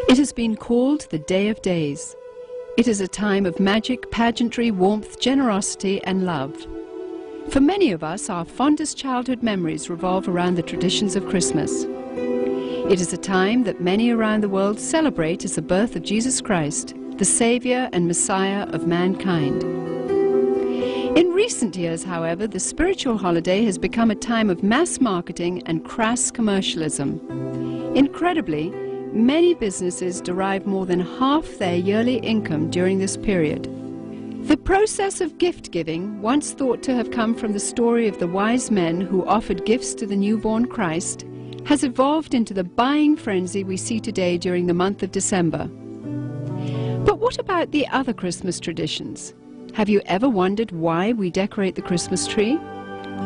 It has been called the Day of Days. It is a time of magic, pageantry, warmth, generosity and love. For many of us, our fondest childhood memories revolve around the traditions of Christmas. It is a time that many around the world celebrate as the birth of Jesus Christ, the Saviour and Messiah of mankind. In recent years, however, the spiritual holiday has become a time of mass marketing and crass commercialism. Incredibly, many businesses derive more than half their yearly income during this period. The process of gift-giving, once thought to have come from the story of the wise men who offered gifts to the newborn Christ, has evolved into the buying frenzy we see today during the month of December. But what about the other Christmas traditions? Have you ever wondered why we decorate the Christmas tree?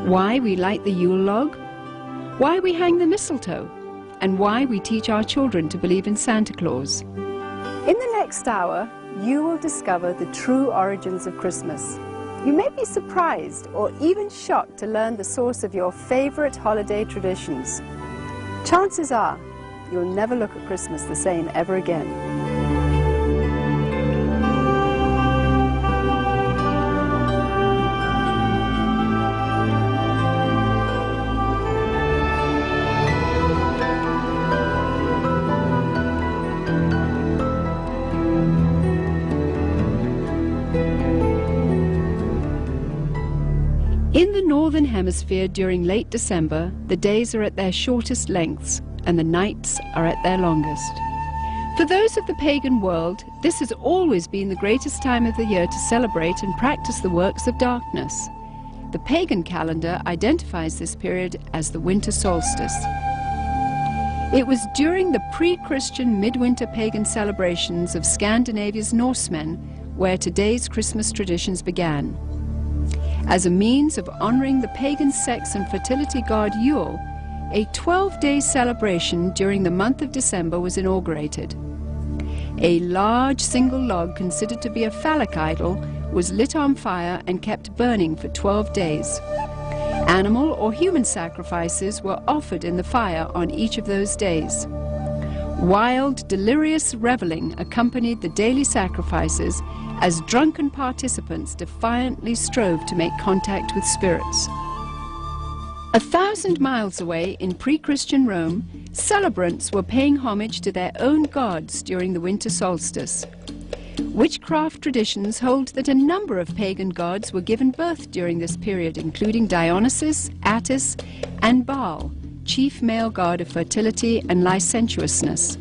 Why we light the Yule log? Why we hang the mistletoe? And why we teach our children to believe in Santa Claus? In the next hour, you will discover the true origins of Christmas. You may be surprised or even shocked to learn the source of your favorite holiday traditions. Chances are, you'll never look at Christmas the same ever again. In the Northern Hemisphere during late December, the days are at their shortest lengths and the nights are at their longest. For those of the pagan world, this has always been the greatest time of the year to celebrate and practice the works of darkness. The pagan calendar identifies this period as the winter solstice. It was during the pre-Christian midwinter pagan celebrations of Scandinavia's Norsemen where today's Christmas traditions began. As a means of honoring the pagan sex and fertility god Yule, a 12-day celebration during the month of December was inaugurated. A large single log considered to be a phallic idol was lit on fire and kept burning for 12 days. Animal or human sacrifices were offered in the fire on each of those days. Wild, delirious reveling accompanied the daily sacrifices as drunken participants defiantly strove to make contact with spirits. 1,000 miles away in pre-Christian Rome, celebrants were paying homage to their own gods during the winter solstice. Witchcraft traditions hold that a number of pagan gods were given birth during this period, including Dionysus, Attis, and Baal, chief male god of fertility and licentiousness.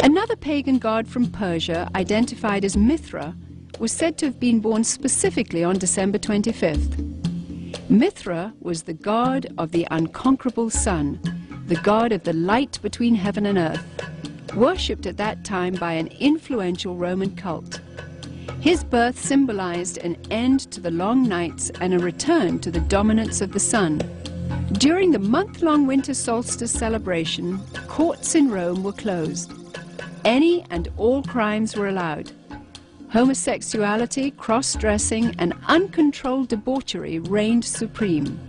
Another pagan god from Persia, identified as Mithra, was said to have been born specifically on December 25th. Mithra was the god of the unconquerable sun, the god of the light between heaven and earth, worshipped at that time by an influential Roman cult. His birth symbolized an end to the long nights and a return to the dominance of the sun. During the month-long winter solstice celebration, courts in Rome were closed. Any and all crimes were allowed. Homosexuality, cross-dressing, and uncontrolled debauchery reigned supreme.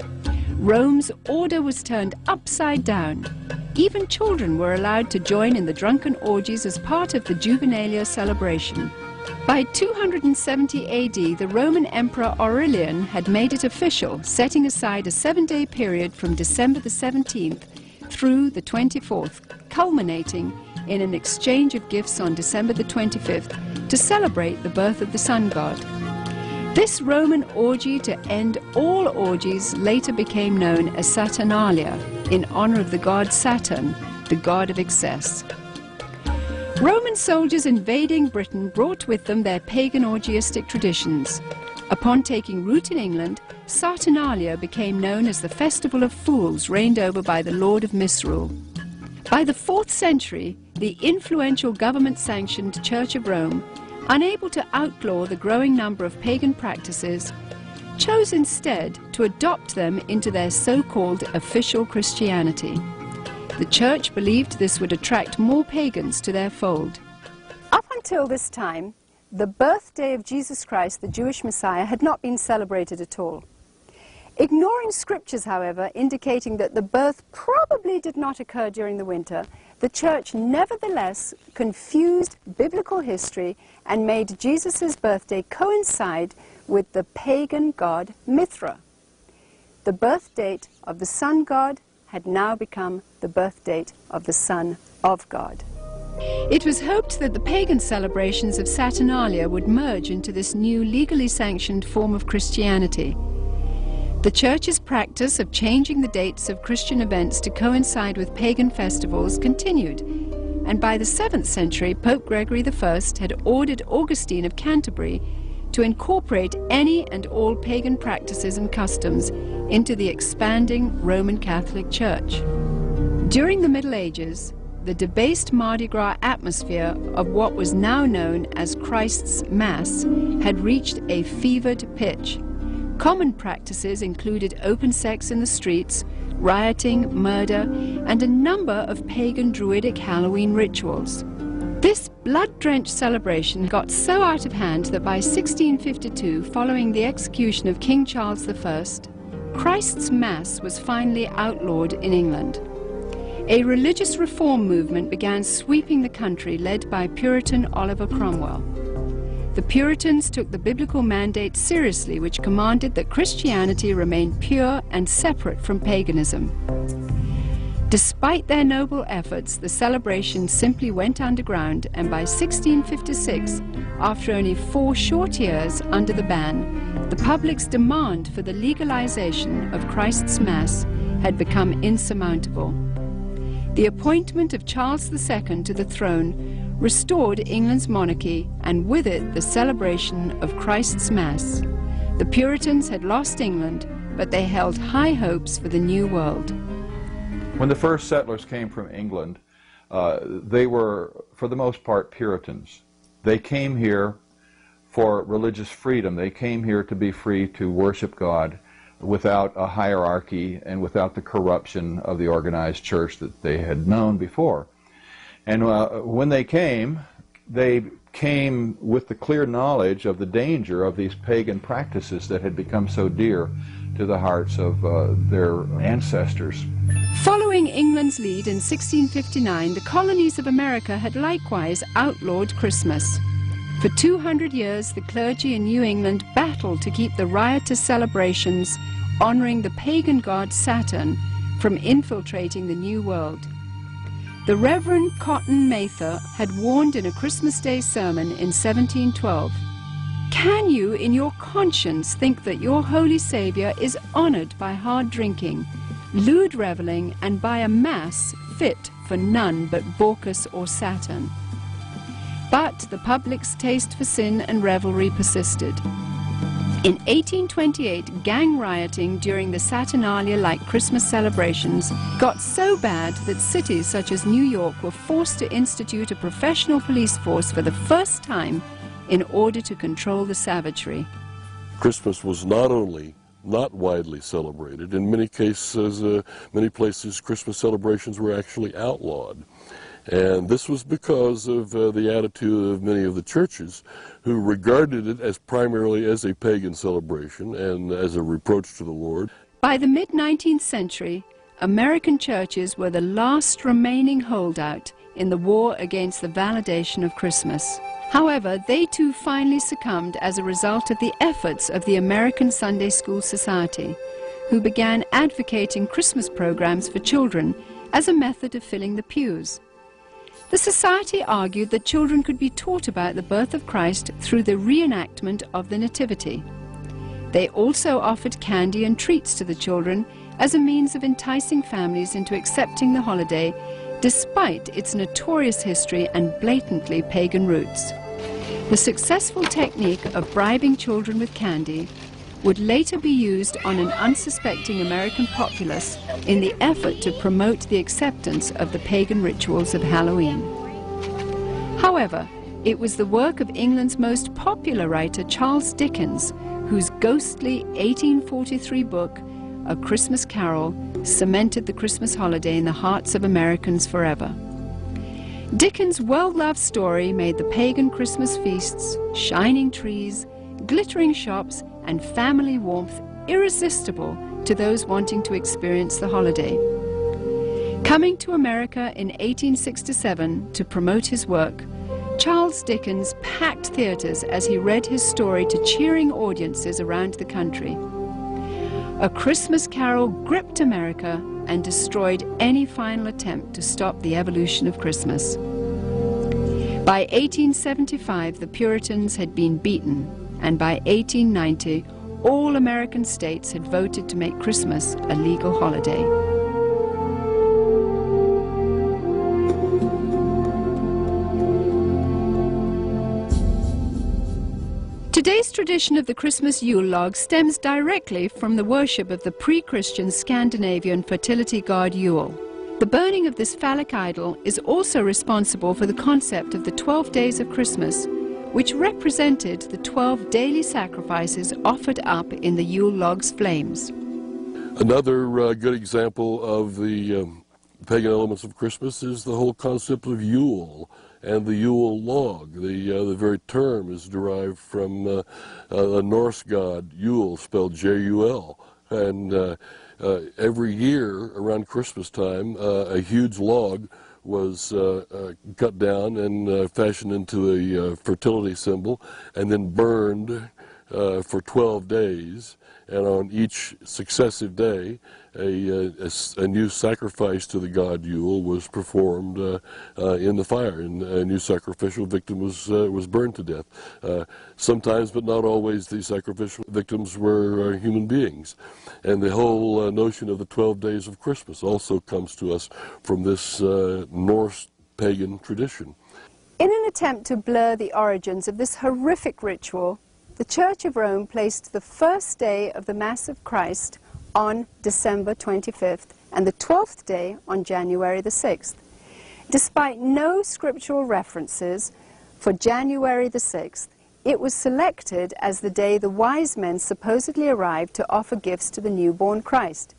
Rome's order was turned upside down. Even children were allowed to join in the drunken orgies as part of the Juvenalia celebration. By 270 AD, the Roman Emperor Aurelian had made it official, setting aside a 7-day period from December the 17th through the 24th, culminating in an exchange of gifts on December the 25th to celebrate the birth of the sun god. This Roman orgy to end all orgies later became known as Saturnalia, in honor of the god Saturn, the god of excess. Roman soldiers invading Britain brought with them their pagan orgiastic traditions. Upon taking root in England, Saturnalia became known as the Festival of Fools reigned over by the Lord of Misrule. By the 4th century, the influential government-sanctioned Church of Rome, unable to outlaw the growing number of pagan practices, chose instead to adopt them into their so-called official Christianity. The Church believed this would attract more pagans to their fold. Up until this time, the birthday of Jesus Christ, the Jewish Messiah, had not been celebrated at all. Ignoring scriptures, however, indicating that the birth probably did not occur during the winter, the Church nevertheless confused biblical history and made Jesus' birthday coincide with the pagan god Mithra. The birth date of the sun god had now become the birth date of the Son of God. It was hoped that the pagan celebrations of Saturnalia would merge into this new legally sanctioned form of Christianity. The Church's practice of changing the dates of Christian events to coincide with pagan festivals continued, and by the 7th century, Pope Gregory I had ordered Augustine of Canterbury to incorporate any and all pagan practices and customs into the expanding Roman Catholic Church. During the Middle Ages, the debased Mardi Gras atmosphere of what was now known as Christ's Mass had reached a fevered pitch. Common practices included open sex in the streets, rioting, murder, and a number of pagan druidic Halloween rituals. This blood-drenched celebration got so out of hand that by 1652, following the execution of King Charles I, Christ's Mass was finally outlawed in England. A religious reform movement began sweeping the country, led by Puritan Oliver Cromwell. The Puritans took the biblical mandate seriously, which commanded that Christianity remain pure and separate from paganism. Despite their noble efforts, the celebration simply went underground, and by 1656, after only 4 short years under the ban, the public's demand for the legalization of Christ's Mass had become insurmountable. The appointment of Charles II to the throne restored England's monarchy, and with it the celebration of Christ's Mass. The Puritans had lost England, but they held high hopes for the new world. When the first settlers came from England, they were, for the most part, Puritans. They came here for religious freedom. They came here to be free to worship God without a hierarchy and without the corruption of the organized church that they had known before. And when they came with the clear knowledge of the danger of these pagan practices that had become so dear to the hearts of their ancestors. Following England's lead in 1659, the colonies of America had likewise outlawed Christmas. For 200 years, the clergy in New England battled to keep the riotous celebrations honoring the pagan god Saturn from infiltrating the New World. The Reverend Cotton Mather had warned in a Christmas Day sermon in 1712, "Can you in your conscience think that your Holy Saviour is honoured by hard drinking, lewd revelling, and by a mass fit for none but Bacchus or Saturn?" But the public's taste for sin and revelry persisted. In 1828, gang rioting during the Saturnalia-like Christmas celebrations got so bad that cities such as New York were forced to institute a professional police force for the first time in order to control the savagery. Christmas was not only not widely celebrated, in many cases, many places Christmas celebrations were actually outlawed. And this was because of the attitude of many of the churches who regarded it as primarily as a pagan celebration and as a reproach to the Lord. By the mid-19th century, American churches were the last remaining holdout in the war against the validation of Christmas. However, they too finally succumbed as a result of the efforts of the American Sunday School Society, who began advocating Christmas programs for children as a method of filling the pews. The Society argued that children could be taught about the birth of Christ through the reenactment of the Nativity. They also offered candy and treats to the children as a means of enticing families into accepting the holiday, despite its notorious history and blatantly pagan roots. The successful technique of bribing children with candy would later be used on an unsuspecting American populace in the effort to promote the acceptance of the pagan rituals of Halloween. However, it was the work of England's most popular writer, Charles Dickens, whose ghostly 1843 book, A Christmas Carol, cemented the Christmas holiday in the hearts of Americans forever. Dickens' well-loved story made the pagan Christmas feasts, shining trees, glittering shops, and family warmth irresistible to those wanting to experience the holiday. Coming to America in 1867 to promote his work, Charles Dickens packed theaters as he read his story to cheering audiences around the country. A Christmas Carol gripped America and destroyed any final attempt to stop the evolution of Christmas. By 1875, the Puritans had been beaten, and by 1890, all American states had voted to make Christmas a legal holiday. Today's tradition of the Christmas Yule log stems directly from the worship of the pre-Christian Scandinavian fertility god Yule. The burning of this phallic idol is also responsible for the concept of the 12 days of Christmas, which represented the 12 daily sacrifices offered up in the Yule log's flames. Another good example of the pagan elements of Christmas is the whole concept of Yule and the Yule log. The very term is derived from a Norse god, Yule, spelled J-U-L. And every year around Christmas time, a huge log was cut down and fashioned into a fertility symbol and then burned for 12 days. And on each successive day, a new sacrifice to the god Yule was performed in the fire, and a new sacrificial victim was burned to death. Sometimes, but not always, these sacrificial victims were human beings. And the whole notion of the 12 days of Christmas also comes to us from this Norse pagan tradition. In an attempt to blur the origins of this horrific ritual, the Church of Rome placed the first day of the Mass of Christ on December 25th and the 12th day on January the 6th. Despite no scriptural references for January the 6th, it was selected as the day the wise men supposedly arrived to offer gifts to the newborn Christ.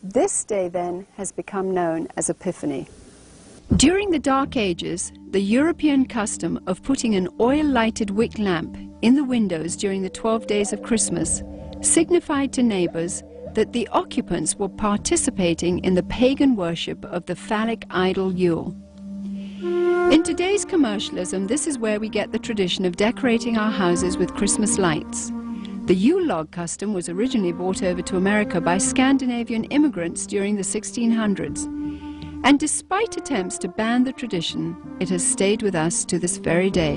This day then has become known as Epiphany. During the Dark Ages, the European custom of putting an oil-lighted wick lamp in the windows during the 12 days of Christmas signified to neighbors that the occupants were participating in the pagan worship of the phallic idol Yule. In today's commercialism, this is where we get the tradition of decorating our houses with Christmas lights. The Yule log custom was originally brought over to America by Scandinavian immigrants during the 1600s. And despite attempts to ban the tradition, it has stayed with us to this very day.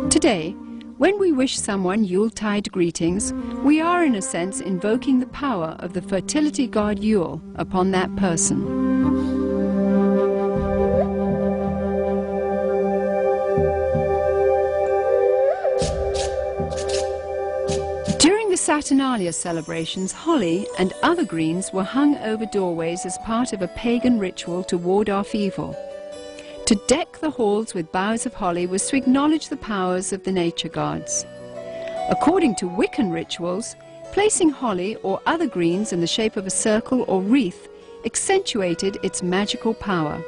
Today, when we wish someone Yuletide greetings, we are in a sense invoking the power of the fertility god Yule upon that person. During the Saturnalia celebrations, holly and other greens were hung over doorways as part of a pagan ritual to ward off evil. To deck the halls with boughs of holly was to acknowledge the powers of the nature gods. According to Wiccan rituals, placing holly or other greens in the shape of a circle or wreath accentuated its magical power.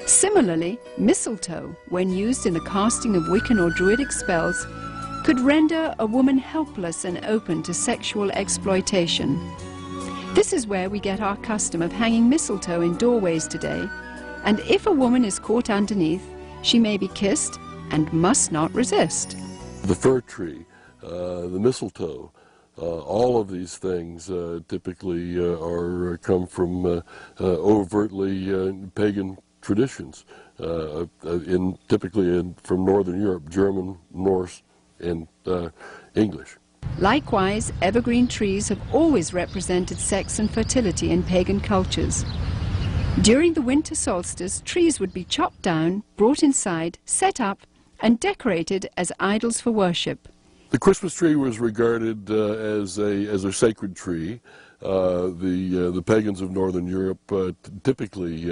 Similarly, mistletoe, when used in the casting of Wiccan or Druidic spells, could render a woman helpless and open to sexual exploitation. This is where we get our custom of hanging mistletoe in doorways today, and if a woman is caught underneath, she may be kissed and must not resist. The fir tree, the mistletoe, all of these things typically come from overtly pagan traditions, typically from Northern Europe, German, Norse, and English. Likewise, evergreen trees have always represented sex and fertility in pagan cultures. During the winter solstice, trees would be chopped down, brought inside, set up, and decorated as idols for worship. The Christmas tree was regarded as a sacred tree. The pagans of Northern Europe typically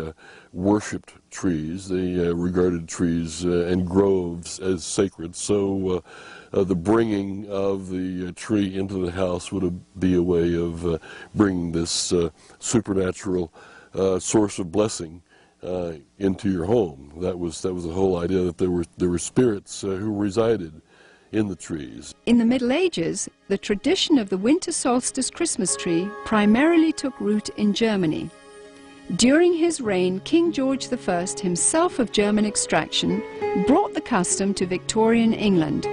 worshipped trees. They regarded trees and groves as sacred. So the bringing of the tree into the house would be a way of bringing this supernatural source of blessing into your home. That was the whole idea, that there were spirits who resided in the trees. In the Middle Ages, the tradition of the winter solstice Christmas tree primarily took root in Germany. During his reign, King George I, himself of German extraction, brought the custom to Victorian England.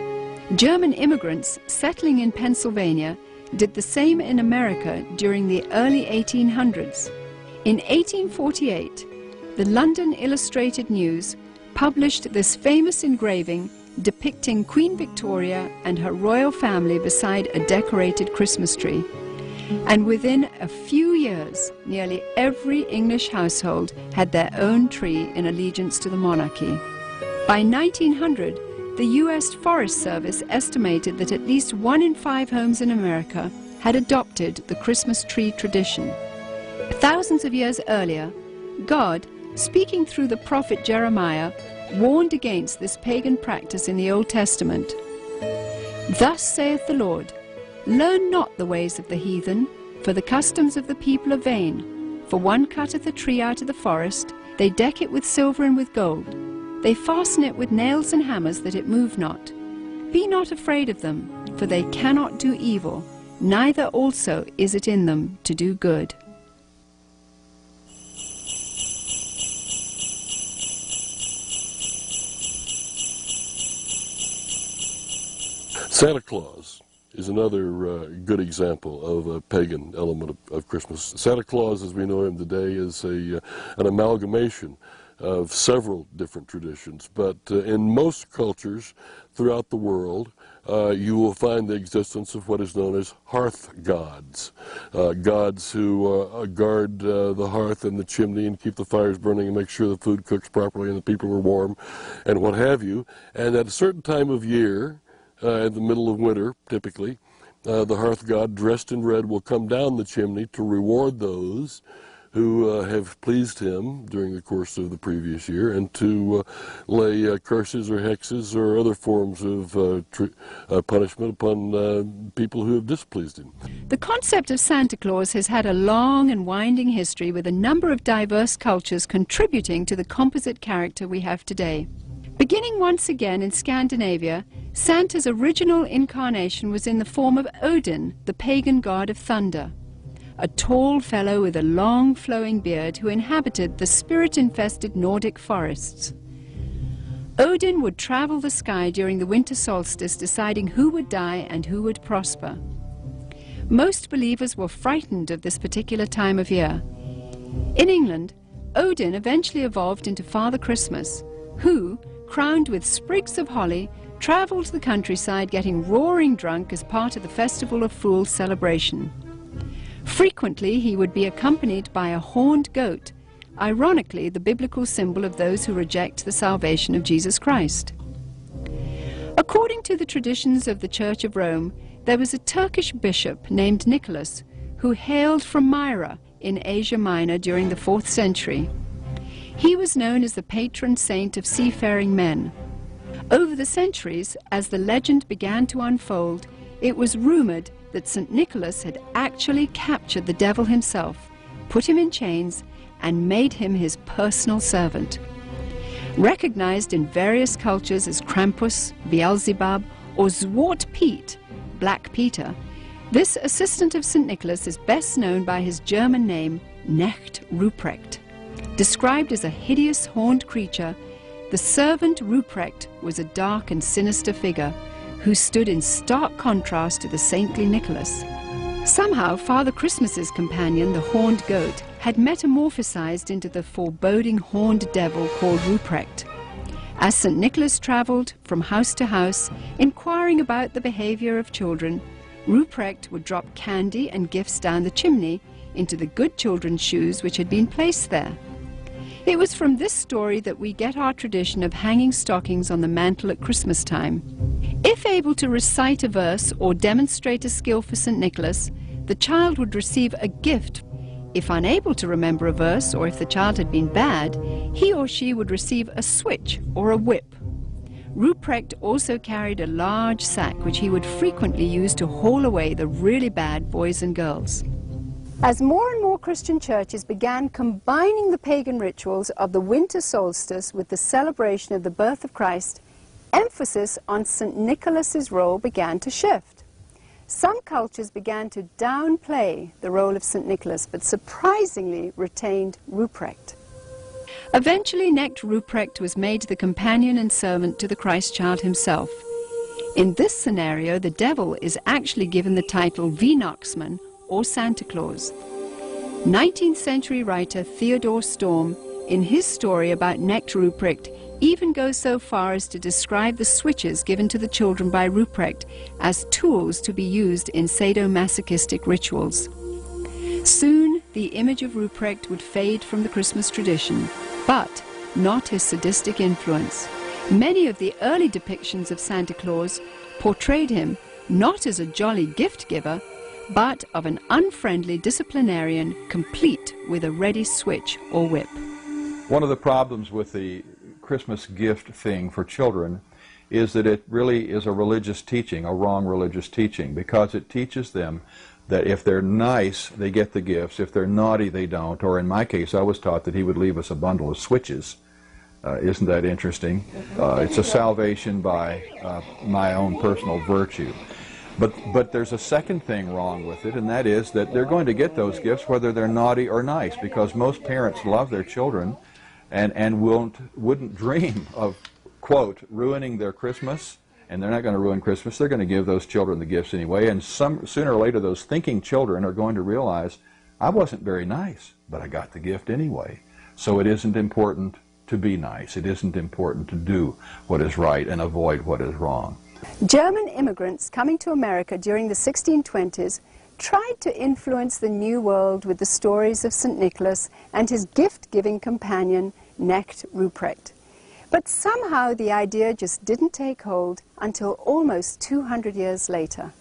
German immigrants settling in Pennsylvania did the same in America during the early 1800s. In 1848, the London Illustrated News published this famous engraving depicting Queen Victoria and her royal family beside a decorated Christmas tree. And within a few years, nearly every English household had their own tree in allegiance to the monarchy. By 1900, the U.S. Forest Service estimated that at least 1 in 5 homes in America had adopted the Christmas tree tradition. Thousands of years earlier, God, speaking through the prophet Jeremiah, warned against this pagan practice in the Old Testament. Thus saith the Lord, learn not the ways of the heathen, for the customs of the people are vain. For one cutteth a tree out of the forest, they deck it with silver and with gold. They fasten it with nails and hammers that it move not. Be not afraid of them, for they cannot do evil, neither also is it in them to do good. Santa Claus is another good example of a pagan element of Christmas. Santa Claus, as we know him today, is an amalgamation of several different traditions, but in most cultures throughout the world, you will find the existence of what is known as hearth gods, gods who guard the hearth and the chimney and keep the fires burning and make sure the food cooks properly and the people are warm and what have you. And at a certain time of year, in the middle of winter, typically, the hearth god dressed in red will come down the chimney to reward those who have pleased him during the course of the previous year and to lay curses or hexes or other forms of punishment upon people who have displeased him. The concept of Santa Claus has had a long and winding history, with a number of diverse cultures contributing to the composite character we have today. Beginning once again in Scandinavia, Santa's original incarnation was in the form of Odin, the pagan god of thunder, a tall fellow with a long flowing beard who inhabited the spirit-infested Nordic forests. Odin would travel the sky during the winter solstice, deciding who would die and who would prosper. Most believers were frightened of this particular time of year. In England, Odin eventually evolved into Father Christmas, who, crowned with sprigs of holly, traveled the countryside getting roaring drunk as part of the Festival of Fools celebration. Frequently, he would be accompanied by a horned goat, ironically the biblical symbol of those who reject the salvation of Jesus Christ. According to the traditions of the Church of Rome, there was a Turkish bishop named Nicholas who hailed from Myra in Asia Minor during the 4th century. He was known as the patron saint of seafaring men. Over the centuries, as the legend began to unfold, it was rumored that St. Nicholas had actually captured the devil himself, put him in chains, and made him his personal servant. Recognized in various cultures as Krampus, Beelzebub, or Zwart Piet, Black Peter, this assistant of St. Nicholas is best known by his German name, Knecht Ruprecht. Described as a hideous horned creature, the servant Ruprecht was a dark and sinister figure who stood in stark contrast to the saintly Nicholas. Somehow, Father Christmas's companion, the horned goat, had metamorphosized into the foreboding horned devil called Ruprecht. As St. Nicholas traveled from house to house, inquiring about the behavior of children, Ruprecht would drop candy and gifts down the chimney into the good children's shoes which had been placed there. It was from this story that we get our tradition of hanging stockings on the mantle at Christmas time. If able to recite a verse or demonstrate a skill for St. Nicholas, the child would receive a gift. If unable to remember a verse, or if the child had been bad, he or she would receive a switch or a whip. Ruprecht also carried a large sack which he would frequently use to haul away the really bad boys and girls. As more and more Christian churches began combining the pagan rituals of the winter solstice with the celebration of the birth of Christ, emphasis on St. Nicholas's role began to shift. Some cultures began to downplay the role of St. Nicholas, but surprisingly retained Ruprecht. Eventually, Knecht Ruprecht was made the companion and servant to the Christ child himself. In this scenario, the devil is actually given the title Weihnachtsmann, or Santa Claus. 19th century writer Theodor Storm, in his story about Knecht Ruprecht, even goes so far as to describe the switches given to the children by Ruprecht as tools to be used in sadomasochistic rituals. Soon, the image of Ruprecht would fade from the Christmas tradition, but not his sadistic influence. Many of the early depictions of Santa Claus portrayed him not as a jolly gift giver, but of an unfriendly disciplinarian complete with a ready switch or whip. One of the problems with the Christmas gift thing for children is that it really is a religious teaching, a wrong religious teaching, because it teaches them that if they're nice, they get the gifts. If they're naughty, they don't. Or in my case, I was taught that he would leave us a bundle of switches. Isn't that interesting? It's a salvation by my own personal virtue. But there's a second thing wrong with it, and that is that they're going to get those gifts whether they're naughty or nice, because most parents love their children and wouldn't dream of, quote, ruining their Christmas. And they're not going to ruin Christmas. They're going to give those children the gifts anyway. And sooner or later, those thinking children are going to realize, I wasn't very nice, but I got the gift anyway. So it isn't important to be nice. It isn't important to do what is right and avoid what is wrong. German immigrants coming to America during the 1620s tried to influence the New World with the stories of St. Nicholas and his gift-giving companion, Knecht Ruprecht. But somehow the idea just didn't take hold until almost 200 years later.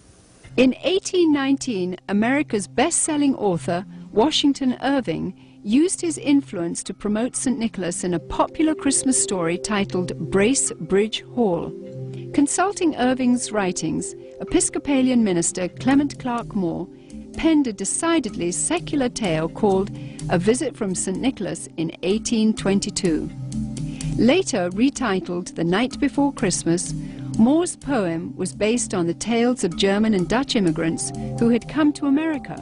In 1819, America's best-selling author, Washington Irving, used his influence to promote St. Nicholas in a popular Christmas story titled Bracebridge Hall. Consulting Irving's writings, Episcopalian minister Clement Clark Moore penned a decidedly secular tale called A Visit from St. Nicholas in 1822. Later retitled The Night Before Christmas, Moore's poem was based on the tales of German and Dutch immigrants who had come to America.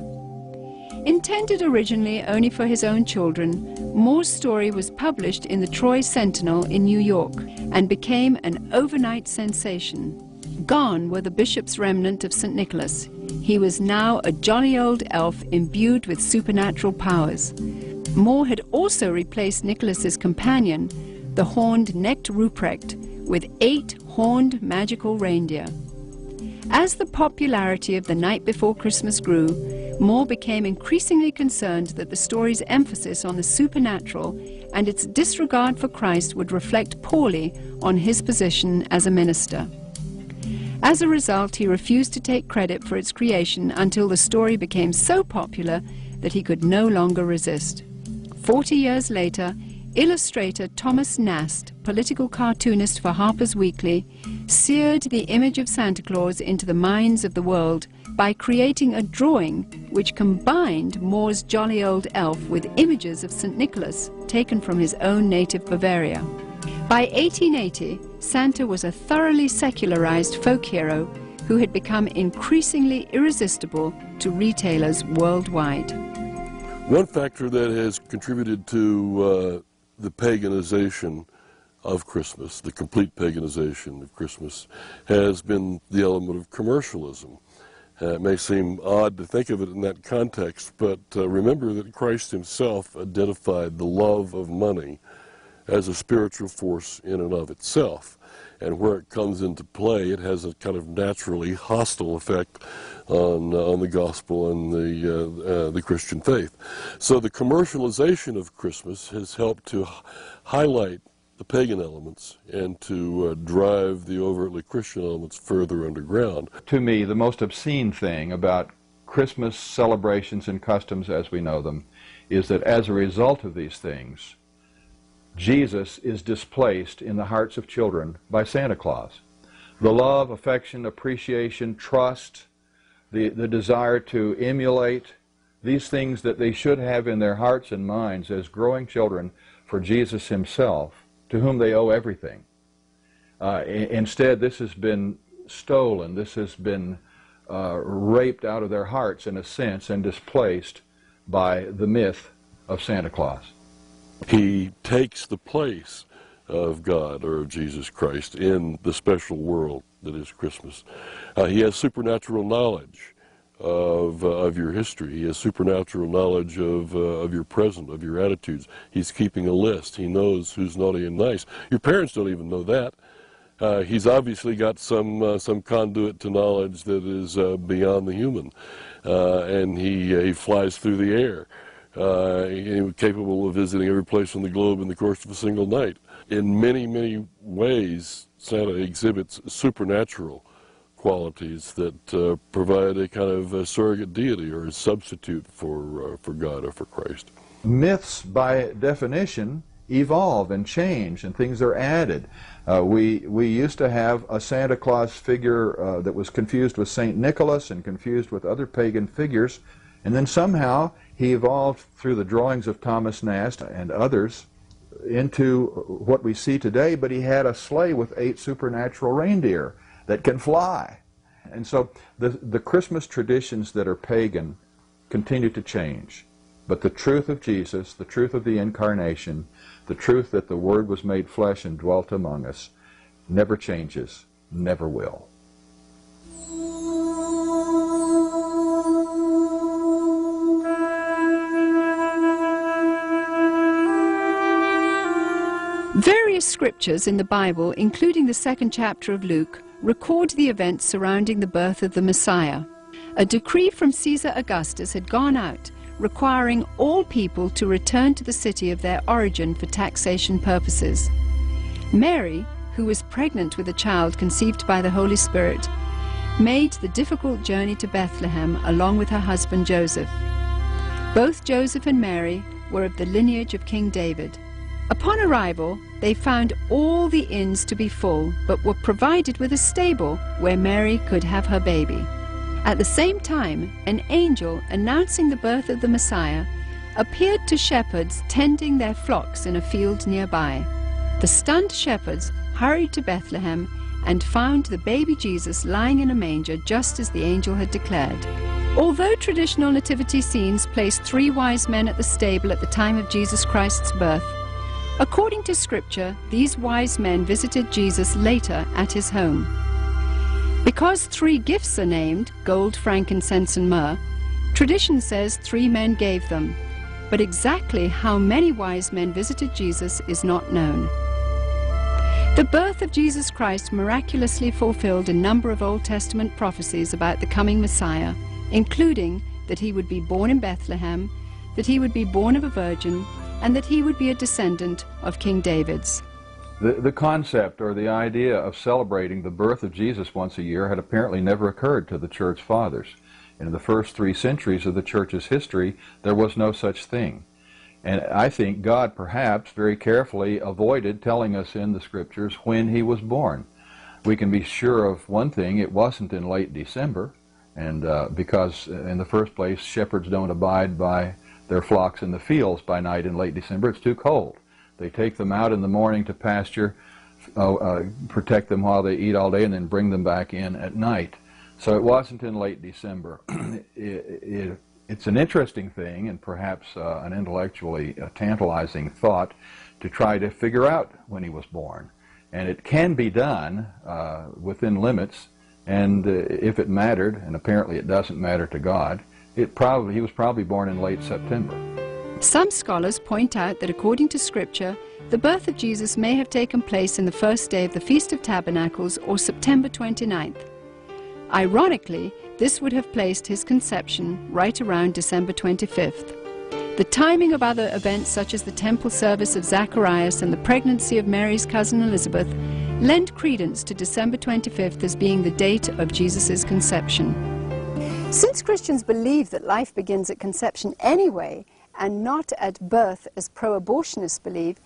Intended originally only for his own children, Moore's story was published in the Troy Sentinel in New York and became an overnight sensation. Gone were the bishop's remnant of St. Nicholas. He was now a jolly old elf imbued with supernatural powers. Moore had also replaced Nicholas's companion, the horned Knecht Ruprecht, with 8 horned magical reindeer. As the popularity of The Night Before Christmas grew, Moore became increasingly concerned that the story's emphasis on the supernatural and its disregard for Christ would reflect poorly on his position as a minister. As a result, he refused to take credit for its creation until the story became so popular that he could no longer resist. 40 years later, illustrator Thomas Nast, political cartoonist for Harper's Weekly, seared the image of Santa Claus into the minds of the world by creating a drawing which combined Moore's jolly old elf with images of St. Nicholas taken from his own native Bavaria. By 1880, Santa was a thoroughly secularized folk hero who had become increasingly irresistible to retailers worldwide. One factor that has contributed to the paganization of Christmas, the complete paganization of Christmas, has been the element of commercialism. It may seem odd to think of it in that context, but remember that Christ himself identified the love of money as a spiritual force in and of itself. And where it comes into play, it has a kind of naturally hostile effect on the gospel and the Christian faith. So the commercialization of Christmas has helped to highlight the pagan elements and to drive the overtly Christian elements further underground. To me, the most obscene thing about Christmas celebrations and customs as we know them is that as a result of these things, Jesus is displaced in the hearts of children by Santa Claus. The love, affection, appreciation, trust, the desire to emulate, these things that they should have in their hearts and minds as growing children for Jesus himself, to whom they owe everything, Instead, this has been stolen. This has been raped out of their hearts, in a sense, and displaced by the myth of Santa Claus. He takes the place of God or of Jesus Christ in the special world that is Christmas. He has supernatural knowledge of your history. He has supernatural knowledge of your present, of your attitudes. He's keeping a list. He knows who's naughty and nice. Your parents don't even know that. He's obviously got some conduit to knowledge that is beyond the human, and he flies through the air, capable of visiting every place on the globe in the course of a single night. In many, many ways, Santa exhibits supernatural qualities that provide a kind of a surrogate deity or a substitute for God or for Christ. Myths, by definition, evolve and change, and things are added. We used to have a Santa Claus figure that was confused with St. Nicholas and confused with other pagan figures, and then somehow he evolved through the drawings of Thomas Nast and others into what we see today, but he had a sleigh with 8 supernatural reindeer that can fly. And so the Christmas traditions that are pagan continue to change. But the truth of Jesus, the truth of the Incarnation, the truth that the Word was made flesh and dwelt among us, never changes, never will. Various scriptures in the Bible, including the 2nd chapter of Luke, record the events surrounding the birth of the Messiah. A decree from Caesar Augustus had gone out, requiring all people to return to the city of their origin for taxation purposes. Mary, who was pregnant with a child conceived by the Holy Spirit, made the difficult journey to Bethlehem along with her husband Joseph. Both Joseph and Mary were of the lineage of King David. Upon arrival, they found all the inns to be full, but were provided with a stable where Mary could have her baby. At the same time, an angel announcing the birth of the Messiah appeared to shepherds tending their flocks in a field nearby. The stunned shepherds hurried to Bethlehem and found the baby Jesus lying in a manger just as the angel had declared. Although traditional nativity scenes place 3 wise men at the stable at the time of Jesus Christ's birth, according to Scripture, these wise men visited Jesus later at his home. Because 3 gifts are named, gold, frankincense, and myrrh, tradition says 3 men gave them, but exactly how many wise men visited Jesus is not known. The birth of Jesus Christ miraculously fulfilled a number of Old Testament prophecies about the coming Messiah, including that he would be born in Bethlehem, that he would be born of a virgin, and that he would be a descendant of King David's. The concept or the idea of celebrating the birth of Jesus once a year had apparently never occurred to the Church Fathers. In the first 3 centuries of the Church's history, there was no such thing. And I think God perhaps very carefully avoided telling us in the Scriptures when he was born. We can be sure of one thing: it wasn't in late December, and because in the first place shepherds don't abide by their flocks in the fields by night in late December. It's too cold. They take them out in the morning to pasture, protect them while they eat all day, and then bring them back in at night. So it wasn't in late December. It's an interesting thing, and perhaps an intellectually tantalizing thought, to try to figure out when he was born. And it can be done within limits, and if it mattered, and apparently it doesn't matter to God, he was probably born in late September. Some scholars point out that according to Scripture, the birth of Jesus may have taken place in the first day of the Feast of Tabernacles, or September 29th. Ironically, this would have placed his conception right around December 25th. The timing of other events such as the temple service of Zacharias and the pregnancy of Mary's cousin Elizabeth lend credence to December 25th as being the date of Jesus' conception. Since Christians believe that life begins at conception anyway, and not at birth as pro-abortionists believe,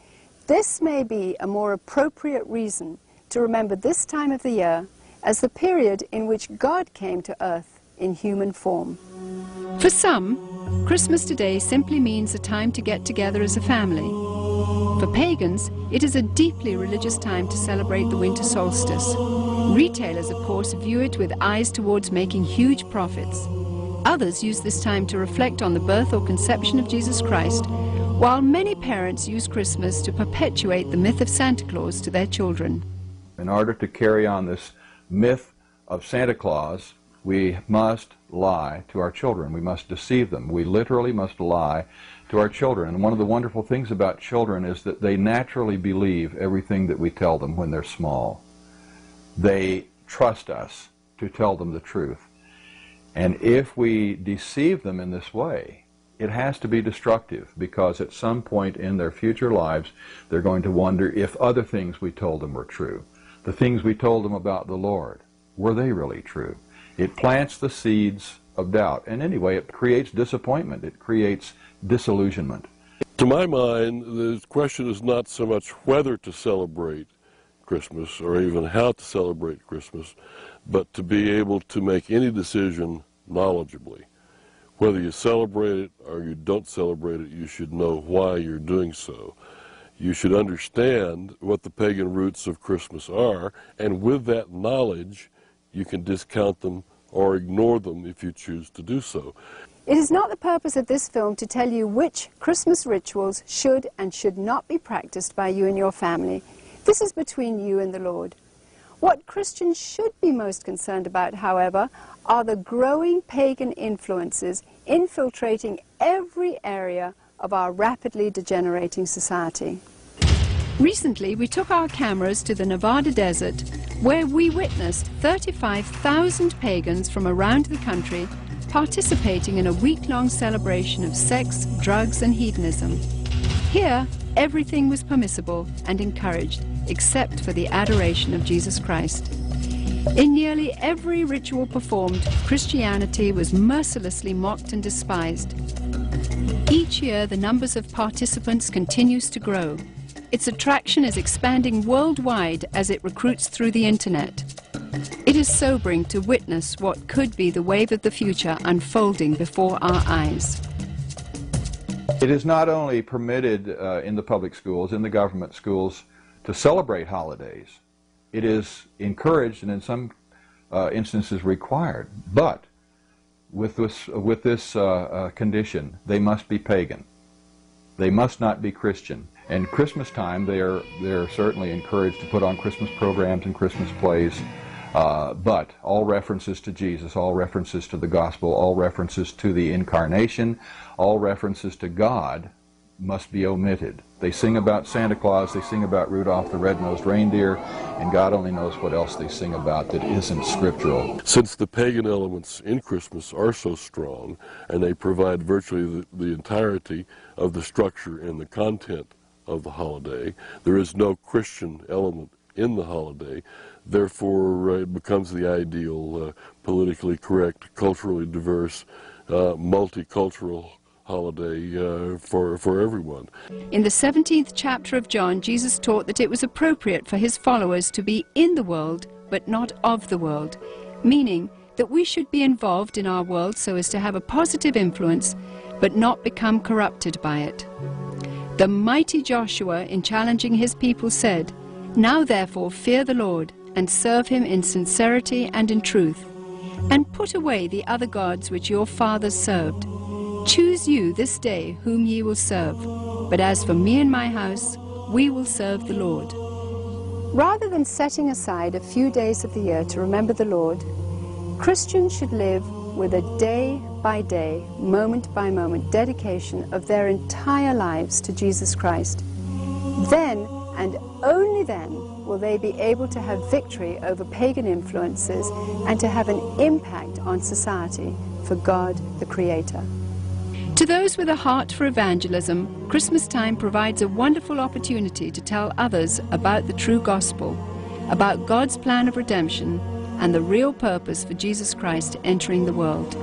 this may be a more appropriate reason to remember this time of the year as the period in which God came to earth in human form. For some, Christmas today simply means a time to get together as a family. For pagans, it is a deeply religious time to celebrate the winter solstice. Retailers, of course, view it with eyes towards making huge profits. Others use this time to reflect on the birth or conception of Jesus Christ, while many parents use Christmas to perpetuate the myth of Santa Claus to their children. In order to carry on this myth of Santa Claus, we must lie to our children. We must deceive them. We literally must lie to our children. And one of the wonderful things about children is that they naturally believe everything that we tell them when they're small. They trust us to tell them the truth. And if we deceive them in this way, it has to be destructive, because at some point in their future lives, they're going to wonder if other things we told them were true. The things we told them about the Lord, were they really true? It plants the seeds of doubt. And anyway, it creates disappointment. It creates disillusionment. To my mind, the question is not so much whether to celebrate Christmas or even how to celebrate Christmas, but to be able to make any decision knowledgeably. Whether you celebrate it or you don't celebrate it, you should know why you're doing so. You should understand what the pagan roots of Christmas are, and with that knowledge, you can discount them or ignore them if you choose to do so. It is not the purpose of this film to tell you which Christmas rituals should and should not be practiced by you and your family. This is between you and the Lord. What Christians should be most concerned about, however, are the growing pagan influences infiltrating every area of our rapidly degenerating society. Recently, we took our cameras to the Nevada desert, where we witnessed 35,000 pagans from around the country participating in a week-long celebration of sex, drugs, and hedonism. Here, everything was permissible and encouraged, except for the adoration of Jesus Christ. In nearly every ritual performed, Christianity was mercilessly mocked and despised. Each year, the numbers of participants continues to grow. Its attraction is expanding worldwide as it recruits through the internet. It is sobering to witness what could be the wave of the future unfolding before our eyes. It is not only permitted in the public schools, in the government schools, to celebrate holidays. It is encouraged and in some instances required. But with this condition, they must be pagan. They must not be Christian. And Christmas time, they're certainly encouraged to put on Christmas programs and Christmas plays, but all references to Jesus, all references to the gospel, all references to the incarnation, all references to God must be omitted. They sing about Santa Claus, they sing about Rudolph the Red-Nosed Reindeer, and God only knows what else they sing about that isn't scriptural. Since the pagan elements in Christmas are so strong, and they provide virtually the entirety of the structure and the content of the holiday, there is no Christian element in the holiday. Therefore, it becomes the ideal, politically correct, culturally diverse, multicultural holiday for everyone. In the 17th chapter of John, Jesus taught that it was appropriate for his followers to be in the world, but not of the world, meaning that we should be involved in our world so as to have a positive influence, but not become corrupted by it. The mighty Joshua, in challenging his people, said, "Now therefore fear the Lord, and serve him in sincerity and in truth, and put away the other gods which your fathers served. Choose you this day whom ye will serve, but as for me and my house, we will serve the Lord." Rather than setting aside a few days of the year to remember the Lord, Christians should live with a day-by-day, moment-by-moment dedication of their entire lives to Jesus Christ. Then, and only then, will they be able to have victory over pagan influences and to have an impact on society for God the Creator. To those with a heart for evangelism, Christmas time provides a wonderful opportunity to tell others about the true gospel, about God's plan of redemption, and the real purpose for Jesus Christ entering the world.